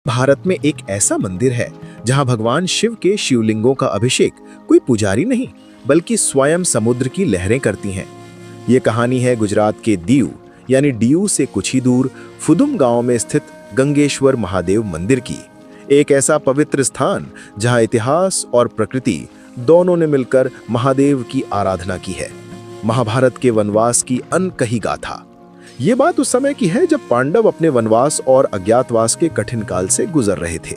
भारत में एक ऐसा मंदिर है जहां भगवान शिव के शिवलिंगों का अभिषेक कोई पुजारी नहीं बल्कि स्वयं समुद्र की लहरें करती हैं। ये कहानी है गुजरात के दीव यानी डीयू से कुछ ही दूर फुदुम गांव में स्थित गंगेश्वर महादेव मंदिर की। एक ऐसा पवित्र स्थान जहां इतिहास और प्रकृति दोनों ने मिलकर महादेव की आराधना की है। महाभारत के वनवास की अनकही गाथा। ये बात उस समय की है जब पांडव अपने वनवास और अज्ञातवास के कठिन काल से गुजर रहे थे।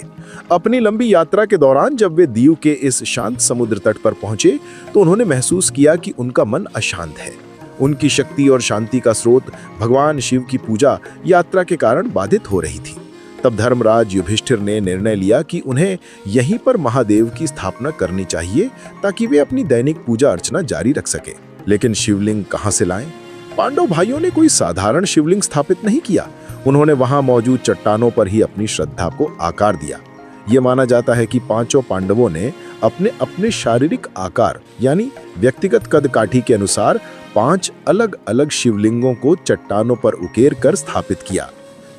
अपनी लंबी यात्रा के दौरान जब वे दीव के इस शांत समुद्र तट पर पहुंचे तो उन्होंने महसूस किया कि उनका मन अशांत है। उनकी शक्ति और शांति का स्रोत भगवान शिव की पूजा यात्रा के कारण बाधित हो रही थी। तब धर्मराज युधिष्ठिर ने निर्णय लिया कि उन्हें यहीं पर महादेव की स्थापना करनी चाहिए ताकि वे अपनी दैनिक पूजा अर्चना जारी रख सके। लेकिन शिवलिंग कहां से लाएं? पांडव भाइयों ने कोई साधारण शिवलिंग स्थापित नहीं किया। उन्होंने वहां मौजूद चट्टानों पर ही अपनी श्रद्धा को आकार दिया। ये माना जाता है कि पांचों पांडवों ने अपने अपने शारीरिक आकार यानी व्यक्तिगत कद काठी के अनुसार 5 अलग अलग शिवलिंगों को चट्टानों पर उकेर कर स्थापित किया।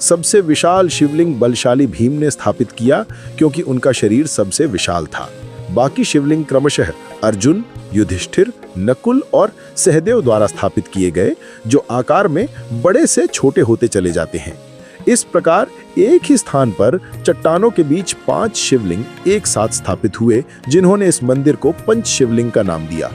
सबसे विशाल शिवलिंग बलशाली भीम ने स्थापित किया क्योंकि उनका शरीर सबसे विशाल था। बाकी शिवलिंग क्रमशः अर्जुन, युधिष्ठिर, नकुल और सहदेव द्वारा स्थापित किए गए, जो आकार में बड़े से छोटे होते चले जाते हैं। इस प्रकार एक ही स्थान पर चट्टानों के बीच 5 शिवलिंग एक साथ स्थापित हुए, जिन्होंने इस मंदिर को पंच शिवलिंग का नाम दिया।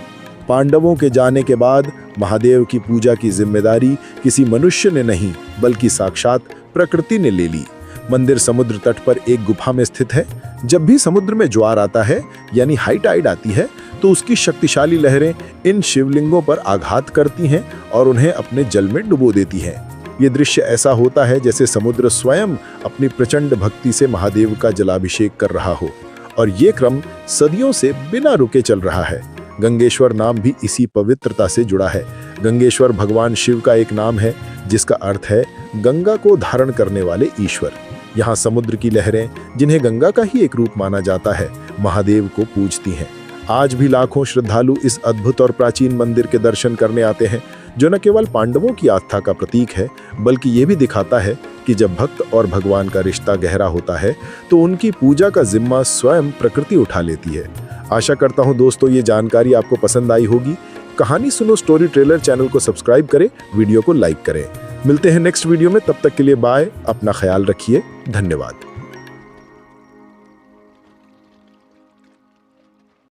पांडवों के जाने के बाद महादेव की पूजा की जिम्मेदारी किसी मनुष्य ने नहीं बल्कि साक्षात प्रकृति ने ले ली। मंदिर समुद्र तट पर एक गुफा में स्थित है। जब भी समुद्र में ज्वार आता है यानी हाई टाइड आती है तो उसकी शक्तिशाली लहरें इन शिवलिंगों पर आघात करती हैं और उन्हें अपने जल में डुबो देती हैं। ये दृश्य ऐसा होता है जैसे समुद्र स्वयं अपनी प्रचंड भक्ति से महादेव का जलाभिषेक कर रहा हो, और ये क्रम सदियों से बिना रुके चल रहा है। गंगेश्वर नाम भी इसी पवित्रता से जुड़ा है। गंगेश्वर भगवान शिव का एक नाम है जिसका अर्थ है गंगा को धारण करने वाले ईश्वर। यहाँ समुद्र की लहरें, जिन्हें गंगा का ही एक रूप माना जाता है, महादेव को पूजती हैं। आज भी लाखों श्रद्धालु इस अद्भुत और प्राचीन मंदिर के दर्शन करने आते हैं, जो न केवल पांडवों की आस्था का प्रतीक है बल्कि ये भी दिखाता है कि जब भक्त और भगवान का रिश्ता गहरा होता है तो उनकी पूजा का जिम्मा स्वयं प्रकृति उठा लेती है। आशा करता हूं दोस्तों ये जानकारी आपको पसंद आई होगी। कहानी सुनो स्टोरी ट्रेलर चैनल को सब्सक्राइब करें, वीडियो को लाइक करें। मिलते हैं नेक्स्ट वीडियो में, तब तक के लिए बाय। अपना ख्याल रखिए। धन्यवाद।